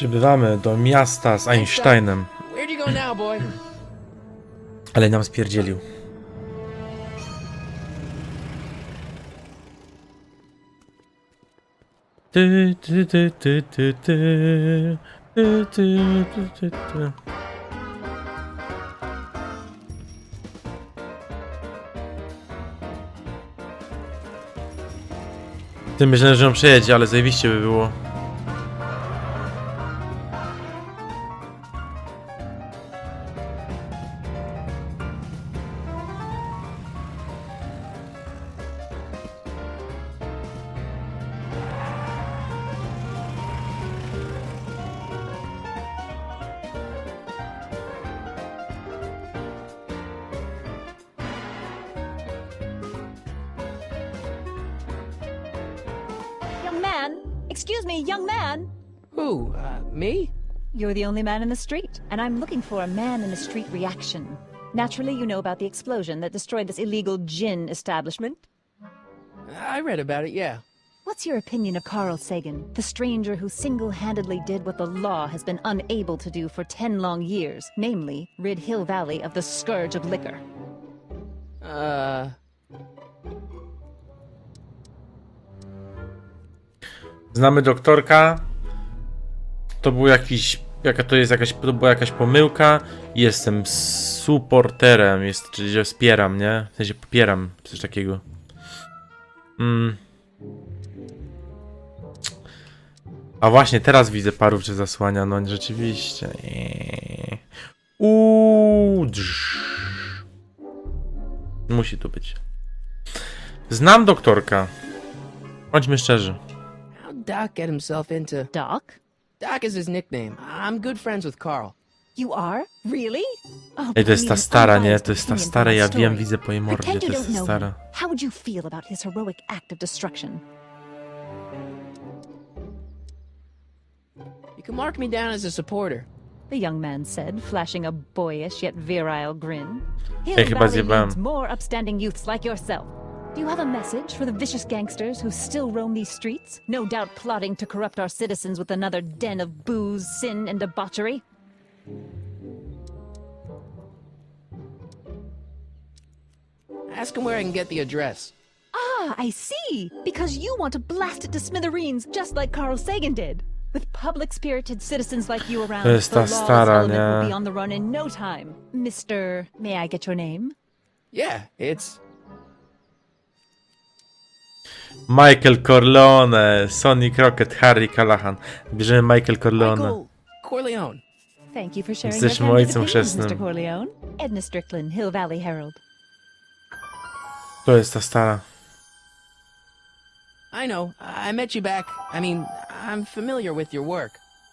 Przybywamy do miasta z Einsteinem. Where'd you go now, boy? Ale nam spierdzielił. Ty, ty, ty, ty, ty, ty. Ty, ty, ty, ty, ty. Ty myślałem, że on przejedzie, ale zajebiście by było. Young man! Excuse me, young man! Who? Me? You're the only man in the street, and I'm looking for a man in the street reaction. Naturally, you know about the explosion that destroyed this illegal gin establishment. I read about it, yeah. What's your opinion of Carl Sagan, the stranger who single-handedly did what the law has been unable to do for 10 long years, namely, rid Hill Valley of the scourge of liquor? Znamy doktorka. To był jakiś... to była jakaś pomyłka. Jestem supporterem, czyli że wspieram, nie? W sensie popieram, coś takiego. A właśnie, teraz widzę parów, że zasłania, no rzeczywiście. Musi tu być. Znam doktorka. Bądźmy szczerzy. How'd Doc get himself into... Doc? Doc is his nickname. I'm good friends with Carl. You are? Really? Oh, Ej, to jest ta stara, nie? To jest ta opinion stara, from ja that wiem, story. widzę po jej mordzie, Pretend to you jest don't ta know stara. him. How would you feel about his heroic act of destruction? You can mark me down as a supporter. The young man said, flashing a boyish yet virile grin. Hill Ja chyba Valley zjebałem. needs more upstanding youths like yourself. Do you have a message for the vicious gangsters who still roam these streets, no doubt plotting to corrupt our citizens with another den of booze, sin, and debauchery? Ask him where I can get the address. Ah, I see! Because you want to blast it to smithereens just like Carl Sagan did. With public-spirited citizens like you around, To jest the ta lawless stara, element will nie? be on the run in no time. Mr. May I get your name? Yeah, it's... Michael Corleone, Sonny Crockett, Harry Callahan. Bierzemy Michael Corleone. Michael Corleone. Thank you for sharing your Jesteśmy candid ojcem opinions, chrzestnym. Mr. Corleone. Edna Strickland, Hill Valley Herald. To jest ta stara. I know. I met you back. I mean, I'm familiar with your work.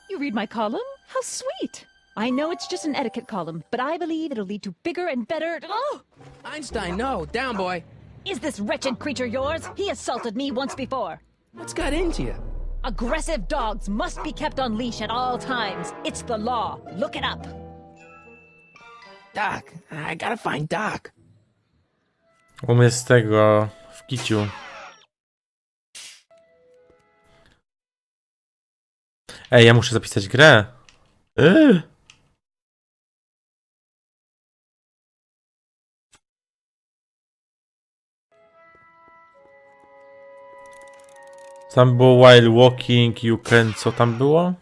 You read my column? How sweet! I know it's just an etiquette column, but I believe it'll lead to bigger and better... Oh! Einstein, no. Down, boy. Is this wretched creature yours? He assaulted me once before. What's got into you? Aggressive dogs must be kept on leash at all times. It's the law. Look it up. Doc. I gotta find Doc. Umysł tego w kiciu. Ej, ja muszę zapisać grę. Tam było while walking, you can... Co tam było?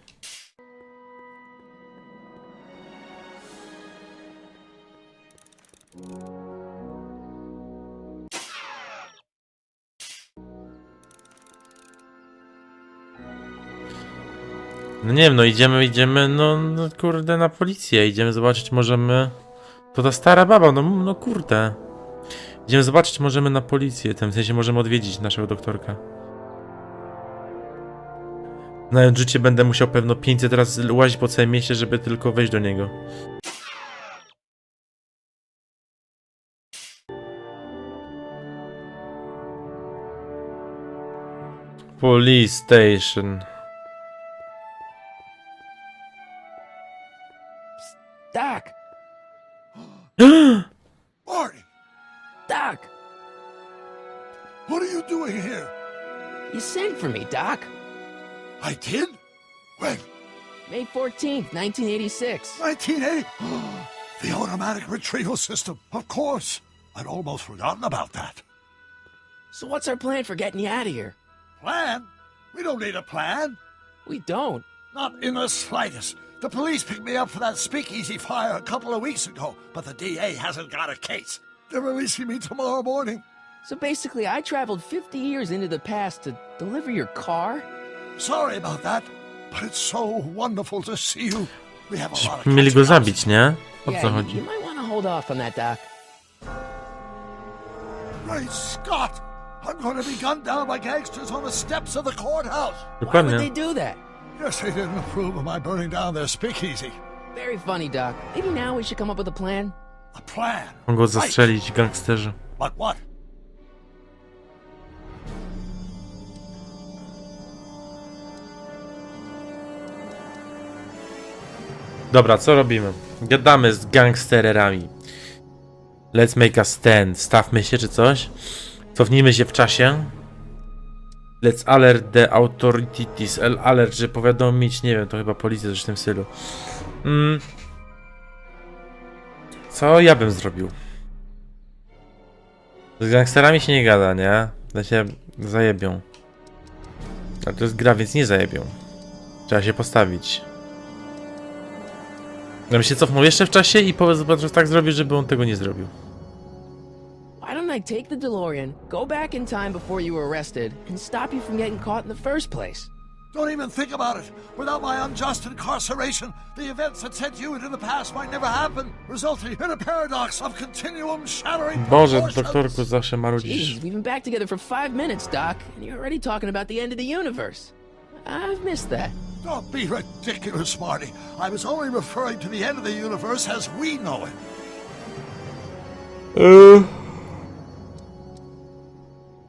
No nie wiem, no idziemy, no kurde, na policję. Idziemy zobaczyć, możemy... To ta stara baba, no kurde. Idziemy zobaczyć, możemy na policję. W tym sensie możemy odwiedzić naszego doktorka. Na życie będę musiał pewno 500 razy łazić po całym mieście, żeby tylko wejść do niego. Police station. Doc. Marty, Doc. what are you doing here? You sent for me, Doc. I did? When? May 14th, 1986. 1980. The automatic retrieval system. Of course. I'd almost forgotten about that. So what's our plan for getting you out of here? Plan? We don't need a plan. We don't. Not in the slightest. The police picked me up for that speakeasy fire a couple of weeks ago, but the DA hasn't got a case. They're releasing me tomorrow morning. So basically, I traveled 50 years into the past to deliver your car? Sorry about that, but it's so wonderful to see you. We have a lot of Mieli go catching up. zabić, nie? O co Yeah, chodzi? you might want to hold off on that, Doc. Great Scott! I'm going to be gunned down by gangsters on the steps of the courthouse. Why would they Dokładnie. do that? Guess they didn't approve of my burning down their speakeasy. Very funny, Doc. Maybe now we should come up with a plan. A plan. Mogą Right. zastrzelić gangsterzy. But what? Dobra, co robimy? Gadamy z gangstererami. Let's make a stand. Stawmy się czy coś. Cofnijmy się w czasie. Let's alert the authorities. Alert, że powiadomić, nie wiem, to chyba policja coś w tym stylu. Co ja bym zrobił? Z gangsterami się nie gada, nie? To się zajebią. Ale to jest gra, więc nie zajebią. Trzeba się postawić. Ja bym się cofnął jeszcze w czasie i że tak zrobił, żeby on tego nie zrobił. Why don't I take the DeLorean, go back in time before you were arrested, and stop you from getting caught in the first place? Don't even think about it. Without my unjust incarceration, the events that sent you into the past might never happen, resulting in a paradox of continuum shattering Boże, proportions. doktorku, zawsze marudzisz. Jeez, we've been back together for 5 minutes, Doc, and you're already talking about the end of the universe. I've missed that. Don't be ridiculous, Smarty. I was only referring to the end of the universe as we know it.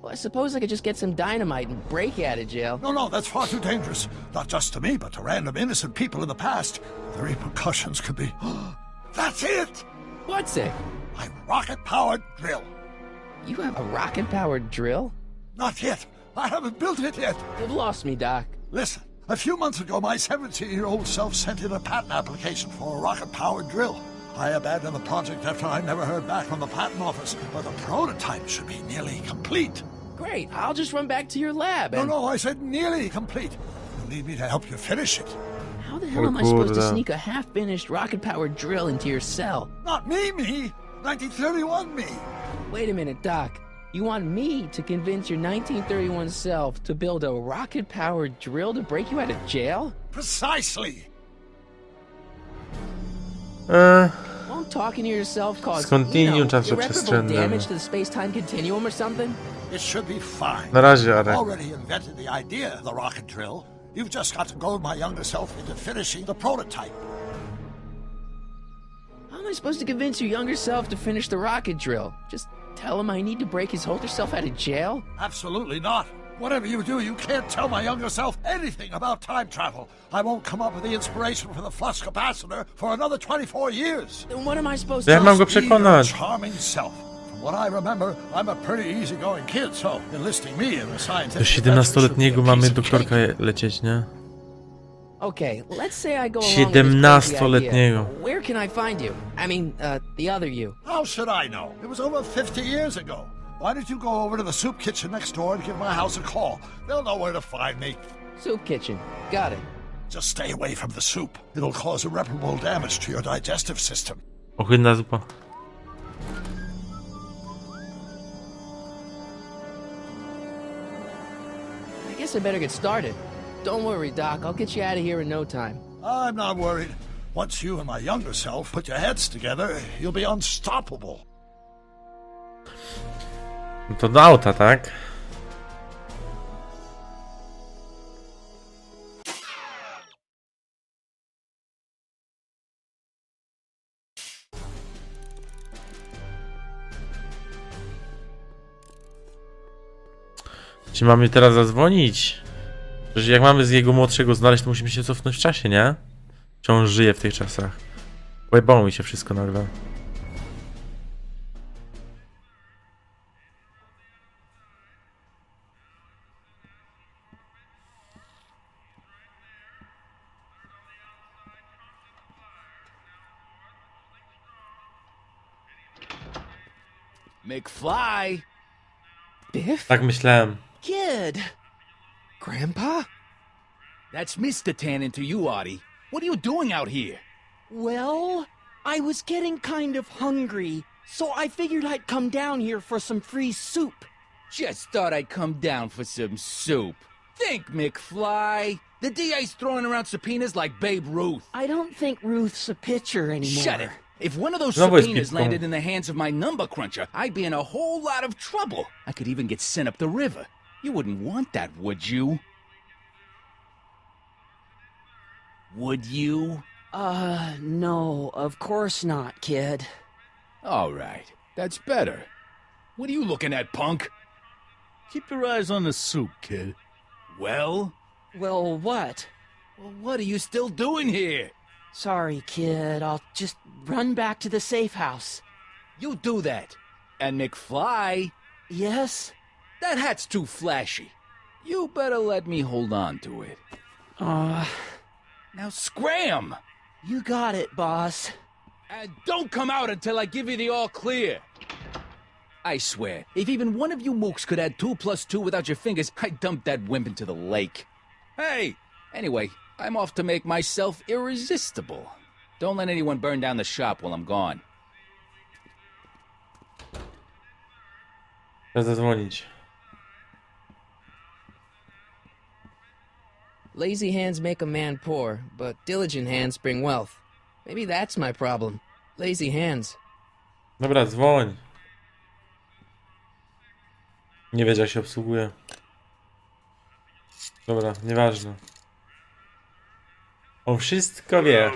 Well, I suppose I could just get some dynamite and break you out of jail. No, that's far too dangerous. Not just to me, but to random innocent people in the past. The repercussions could be... That's it! What's it? My rocket-powered drill. You have a rocket-powered drill? Not yet. I haven't built it yet. You've lost me, Doc. Listen, a few months ago, my 17-year-old self sent in a patent application for a rocket-powered drill. I abandoned the project after I never heard back from the patent office, but the prototype should be nearly complete. Great, I'll just run back to your lab and... No, I said nearly complete. You'll need me to help you finish it. How the hell am I supposed to Kurde. sneak a half-finished rocket-powered drill into your cell? Not me! 1931 me! Wait a minute, Doc. You want me to convince your 1931 self to build a rocket-powered drill to break you out of jail? Precisely! Won't talking to yourself cause, Skądinąd irreparable czasoprzestrzenne. damage to the space-time continuum or something? It should be fine. Na razie, I've Arek. already invented the idea of the rocket drill. You've just got to goad my younger self into finishing the prototype. How am I supposed to convince your younger self to finish the rocket drill? Just tell him I need to break his older self out of jail? Absolutely not. Whatever you do, you can't tell my younger self anything about time travel. I won't come up with the inspiration for the flux capacitor for another 24 years. Then what am I supposed Jak to... mam go Be your przekonać? charming self. From what I remember, I'm a pretty easygoing kid, so enlisting me in the Do scientific... 17-letniego adventure mamy should be a piece of doktorka cake. lecieć, nie? Okay, let's say I go along with this crazy 17-letniego. idea. Where can I find you? I mean, the other you. How should I know? It was over 50 years ago. Why don't you go over to the soup kitchen next door and give my house a call? They'll know where to find me. Soup kitchen. Got it. Just stay away from the soup. It'll cause irreparable damage to your digestive system. Ohydna zupa. I guess I better get started. Don't worry, Doc. I'll get you out of here in no time. I'm not worried. Once you and my younger self put your heads together, you'll be unstoppable. No to do auta, tak? Czy mamy teraz zadzwonić? Przecież jak mamy z jego młodszego znaleźć, to musimy się cofnąć w czasie, nie? Czy on żyje w tych czasach? Pojebało mi się wszystko nagle. McFly! Biff? Tak myślałem. Kid! Grandpa? That's Mr. Tannen to you, Artie. What are you doing out here? Well, I was getting kind of hungry, so I figured I'd come down here for some free soup. Just thought I'd come down for some soup. Think, McFly. The DA's throwing around subpoenas like Babe Ruth. I don't think Ruth's a pitcher anymore. Shut it. If one of those Znowu jest subpoenas piłką. landed in the hands of my number cruncher, I'd be in a whole lot of trouble. I could even get sent up the river. You wouldn't want that, would you? Would you? No, of course not, kid. All right. That's better. What are you looking at, punk? Keep your eyes on the soup, kid. Well? Well, what? Well, what are you still doing here? Sorry, kid. I'll just run back to the safe house. You do that. And McFly, Yes? that hat's too flashy. You better let me hold on to it. Now scram! You got it, boss. And don't come out until I give you the all clear. I swear, if even one of you mooks could add 2 plus 2 without your fingers, I'd dump that wimp into the lake. Hey! Anyway, I'm off to make myself irresistible. Don't let anyone burn down the shop while I'm gone. Chcę zadzwonić. Lazy hands make a man poor, but diligent hands bring wealth. Maybe that's my problem. Lazy hands. Dobra, dzwoń. Nie wiedział, jak się obsługuje. Dobra, nieważne. On wszystko wie.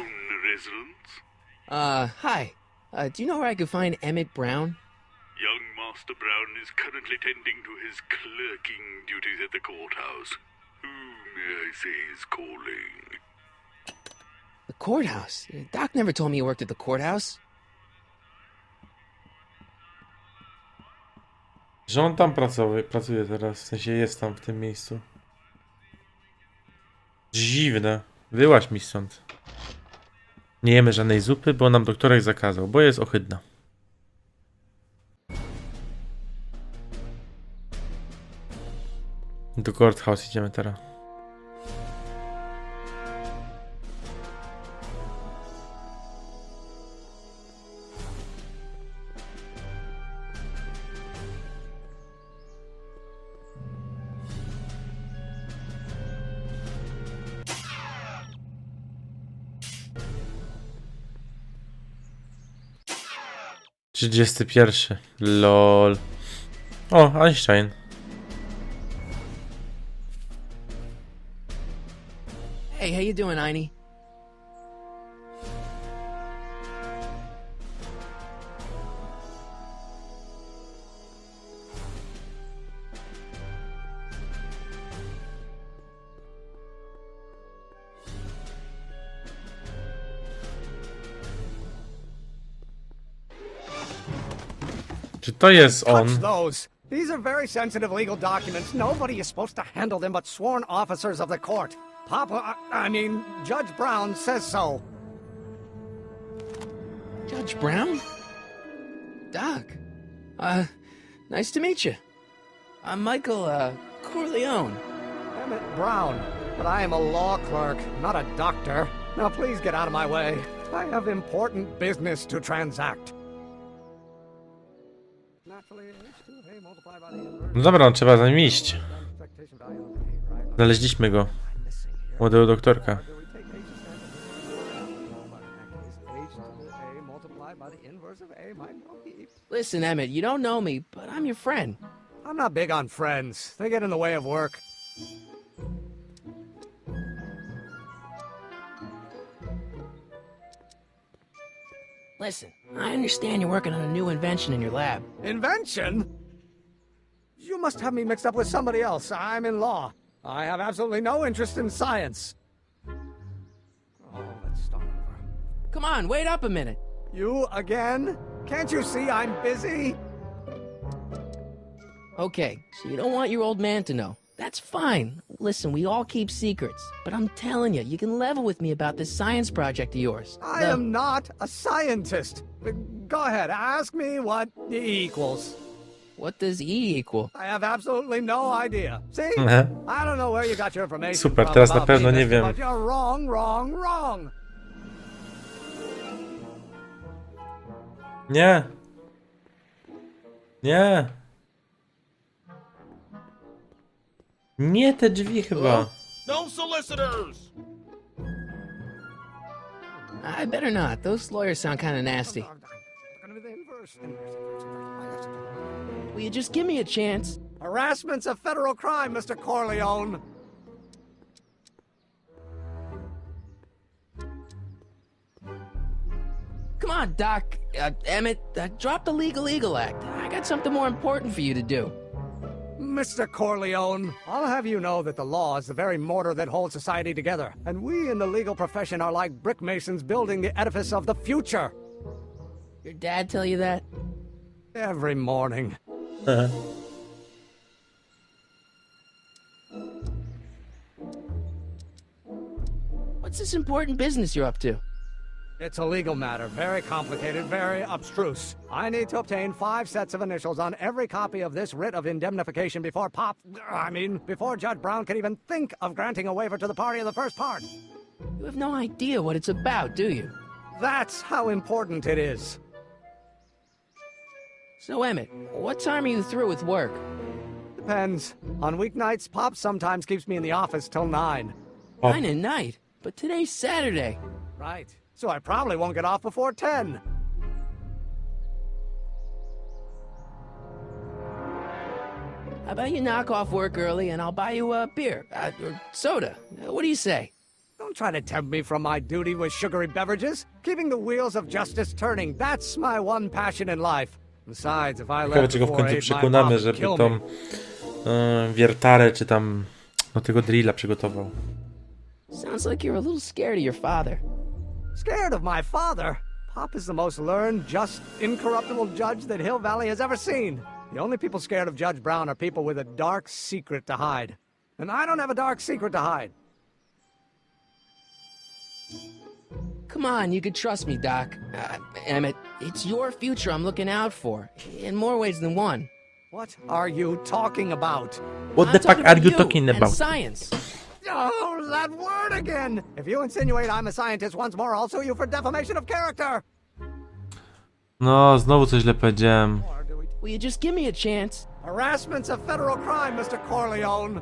Hi. Do you know where I could find Emmett Brown? Young Master Brown is currently tending to his clerking duties at the courthouse. Who may I say is calling? The courthouse? Doc never told me he worked at the courthouse. Że on tam pracuje teraz, w sensie jest tam w tym miejscu. Dziwne. Wyłaź mi stąd. Nie jemy żadnej zupy, bo nam doktorek zakazał, bo jest ohydna. Do courthouse idziemy teraz. Trzydziesty pierwszy. LOL. O, Einstein. Hey, how you doing, Einie? Czy to jest on? Touch those. These are very sensitive legal documents. Nobody is supposed to handle them but sworn officers of the court. Papa, I mean, Judge Brown says so. Judge Brown? Doc. Nice to meet you. I'm Michael, Corleone. Emmett Brown. But I am a law clerk, not a doctor. Now please get out of my way. I have important business to transact. Naturally, H2A multiplied by the inverse. No dobra, on trzeba za nim iść. Expectation value of the right? Znaleźliśmy go. Młodego doktorka. Do we take H2A multiplied by the inverse of A might well be. Listen, Emmett, you don't know me, but I'm your friend. I'm not big on friends. They get in the way of work. Listen, I understand you're working on a new invention in your lab. Invention? You must have me mixed up with somebody else. I'm in law. I have absolutely no interest in science. Oh, let's start over. Come on, wait up a minute. You again? Can't you see I'm busy? Okay, so you don't want your old man to know. That's fine. listen, we all keep secrets, but I'm telling you, you can level with me about this science project of yours. I am not a scientist. Go ahead, ask me what E equals. What does E equal? I have absolutely no idea. See? Aha. I don't know where you got your information Super, from teraz na about pewno me, nie mister, wiem. but you're wrong, wrong, wrong. Nie. Nie. Nie te drzwi chyba. No solicitors! I better not. Those lawyers sound kind of nasty. Will you just give me a chance? Harassment's a federal crime, Mr. Corleone. Come on, Doc. Emmett, drop the Legal Eagle Act. I got something more important for you to do. Mr. Corleone, I'll have you know that the law is the very mortar that holds society together, and we in the legal profession are like brick masons building the edifice of the future. Your dad tell you that? Every morning. What's this important business you're up to? It's a legal matter, very complicated, very abstruse. I need to obtain 5 sets of initials on every copy of this writ of indemnification before before Judge Brown can even think of granting a waiver to the party in the first part. You have no idea what it's about, do you? That's how important it is. So, Emmett, what time are you through with work? Depends. On weeknights, Pop sometimes keeps me in the office till 9. 9 at night, but today's Saturday. Right. So I probably won't get off before 10. How about you knock off work early and I'll buy you a beer, or soda. What do you say? Don't try to tempt me from my duty with sugary beverages. Keeping the wheels of justice turning, that's my one passion in life. Besides, if I Ciekawe, left czy go w before końcu 8, my przekonamy, mom would żeby kill tą me. wiertarę, czy tam no tego drilla przygotował. Sounds like you're a little scared of your father. Scared of my father? Pop is the most learned, just, incorruptible judge that Hill Valley has ever seen. The only people scared of Judge Brown are people with a dark secret to hide. And I don't have a dark secret to hide. Come on, you can trust me, Doc. Emmett, it's your future I'm looking out for, in more ways than one. What are you talking about? What I'm the fuck talking are about you talking and about? science. Oh, that word again! If you insinuate I'm a scientist once more, I'll sue you for defamation of character! No, znowu coś źle powiedziałem. Will you just give me a chance? Harassment's a federal crime, Mr. Corleone.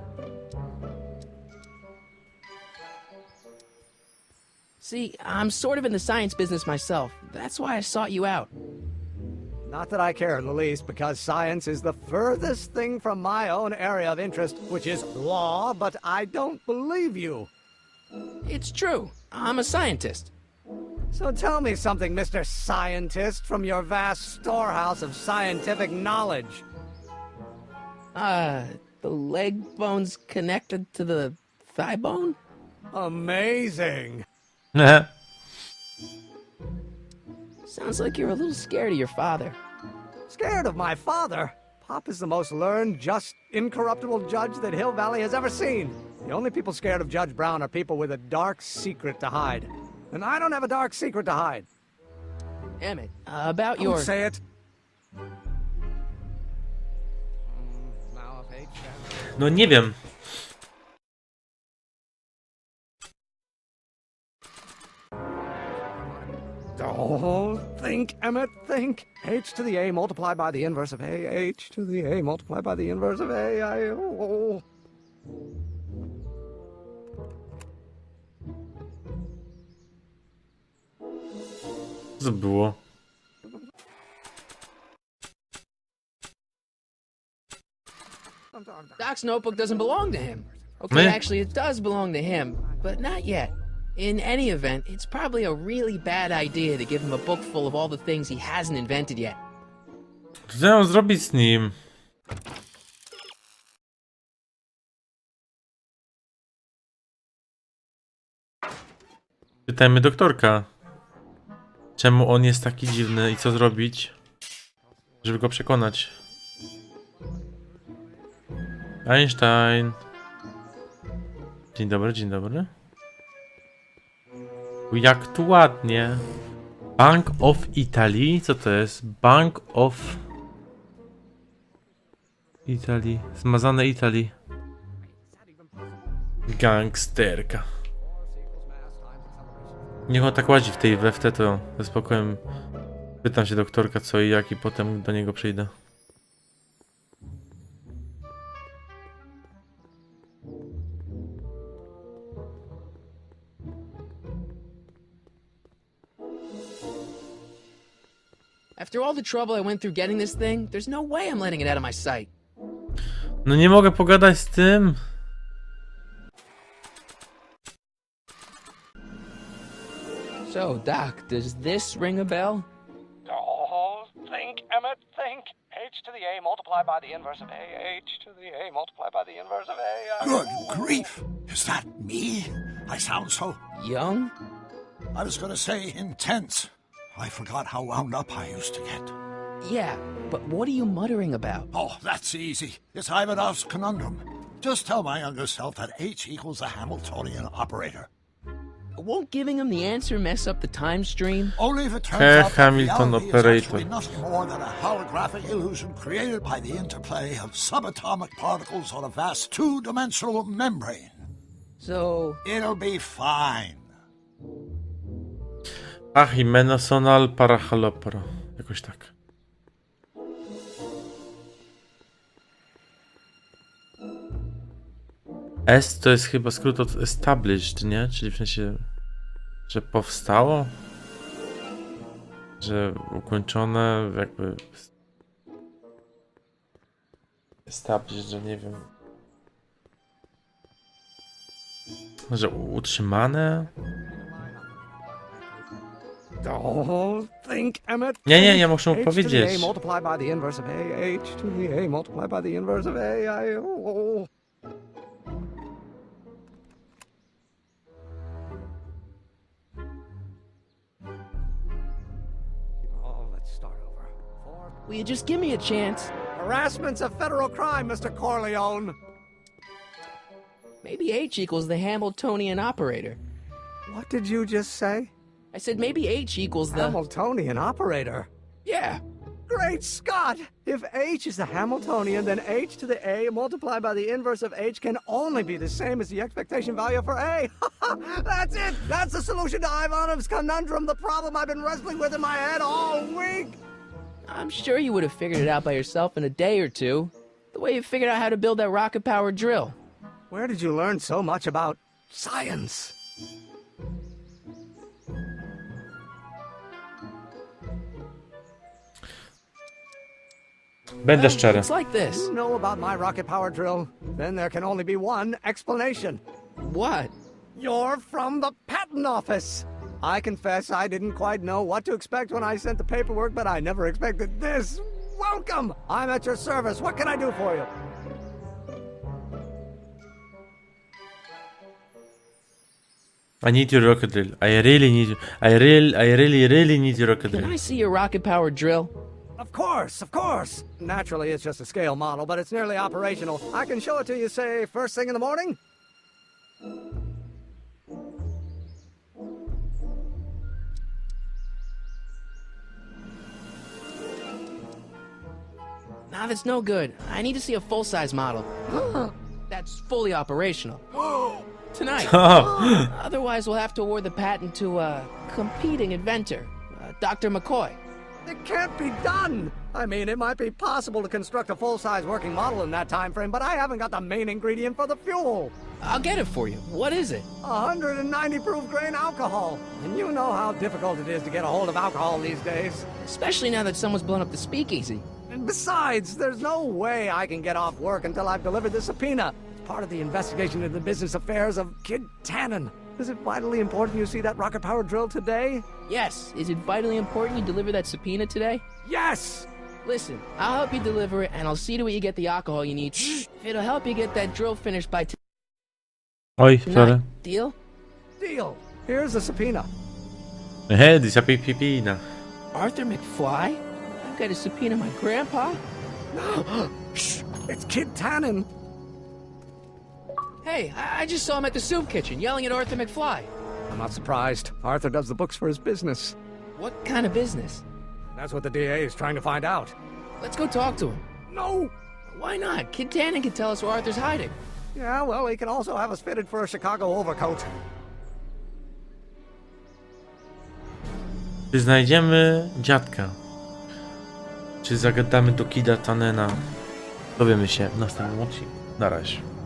See, I'm sort of in the science business myself. That's why I sought you out. Not that I care in the least, because science is the furthest thing from my own area of interest, which is law, but I don't believe you. It's true. I'm a scientist. So tell me something, Mr. Scientist, from your vast storehouse of scientific knowledge. The leg bone's connected to the thigh bone? Amazing. Sounds like you're a little scared of your father. Scared of my father? Pop is the most learned, just, incorruptible judge that Hill Valley has ever seen. The only people scared of Judge Brown are people with a dark secret to hide. And I don't have a dark secret to hide. Emmett, about Don't your... say it. No nie wiem. Oh, think, Emmett, think. H to the A multiplied by the inverse of A. H to the A multiplied by the inverse of A. Oh. Co to było? Doc's notebook doesn't belong to him. Okay, actually, it does belong to him, but not yet. In any event, it's probably a really bad idea to give him a book full of all the things he hasn't invented yet. Co ja mam zrobić z nim? Pytajmy doktorka. Czemu on jest taki dziwny i co zrobić, żeby go przekonać? Einstein. Dzień dobry, dzień dobry. Jak tu ładnie. Bank of Italy? Co to jest? Bank of Italy. Zmazane Italy. Gangsterka. Niech on tak łazi w tej WFT, to ze spokojem pytam się doktorka co i jak i potem do niego przyjdę. After all the trouble I went through getting this thing, there's no way I'm letting it out of my sight. No nie mogę pogadać z tym. So, Doc, does this ring a bell? Oh, think, Emmett, think. H to the A multiplied by the inverse of A. H to the A multiplied by the inverse of A. Good grief! Is that me? I sound so... Young? I was gonna say intense. I forgot how wound up I used to get. Yeah, but what are you muttering about? Oh, that's easy. It's Ivanov's conundrum. Just tell my younger self that H equals the Hamiltonian operator. Won't giving him the answer mess up the time stream? Only if it turns out that Hamilton reality is operator. actually nothing more than a holographic illusion created by the interplay of subatomic particles on a vast two-dimensional membrane. So... It'll be fine. Achimenosonal parahalopro. Jakoś tak. S to jest chyba skrót od established, nie? Czyli w sensie, że powstało? Że ukończone, jakby... Established, że nie wiem... Że utrzymane? Oh, think, Emmett. Nie, muszę mu H to the powiedzieć. A multiplied by the inverse of A. H to the A multiplied by the inverse of A. Let's start over. Will you just give me a chance? Harassment's a federal crime, Mr. Corleone. Maybe H equals the Hamiltonian operator. What did you just say? I said maybe H equals the... Hamiltonian operator. Yeah. Great Scott! If H is the Hamiltonian, then H to the A multiplied by the inverse of H can only be the same as the expectation value for A. That's it! That's the solution to Ivanov's conundrum, the problem I've been wrestling with in my head all week! I'm sure you would have figured it out by yourself in a day or two. The way you figured out how to build that rocket-powered drill. Where did you learn so much about science? Będę szczery. It's like this. You know about my rocket power drill? Then there can only be one explanation. What? You're from the patent office. I confess I didn't quite know what to expect when I sent the paperwork, but I never expected this. Welcome! I'm at your service. What can I do for you? I need your rocket drill. I really need you. I really need your rocket Can drill. I see your rocket-powered drill? Of course, of course. Naturally, it's just a scale model, but it's nearly operational. I can show it to you, say, first thing in the morning? Nah, that's no good. I need to see a full-size model. That's fully operational. Tonight. Otherwise, we'll have to award the patent to a competing inventor, Dr. McCoy. It can't be done! I mean, it might be possible to construct a full-size working model in that time frame, but I haven't got the main ingredient for the fuel. I'll get it for you. What is it? 190 proof grain alcohol. And you know how difficult it is to get a hold of alcohol these days. Especially now that someone's blown up the speakeasy. And besides, there's no way I can get off work until I've delivered the subpoena. It's part of the investigation into the business affairs of Kid Tannen. Is it vitally important you see that rocket-powered drill today? Yes. Is it vitally important you deliver that subpoena today? Yes! Listen, I'll help you deliver it, and I'll see to it you get the alcohol you need. If it'll help you get that drill finished by Oj, tonight. sorry. Deal? Deal. Here's the subpoena. Di sa pipipina. Arthur McFly? I've got a subpoena my grandpa? Shh! It's Kid Tannen. Hey, I just saw him at the soup kitchen yelling at Arthur McFly. I'm not surprised. Arthur does the books for his business. What kind of business? That's what the DA is trying to find out. Let's go talk to him. No! Why not? Kid Tannen can tell us where Arthur's hiding. Yeah, well, he can also have us fitted for a Chicago overcoat. Czy znajdziemy dziadka? Czy zagadamy do Kida Tannena? Dowiemy się w następnym odcinku. Na razie.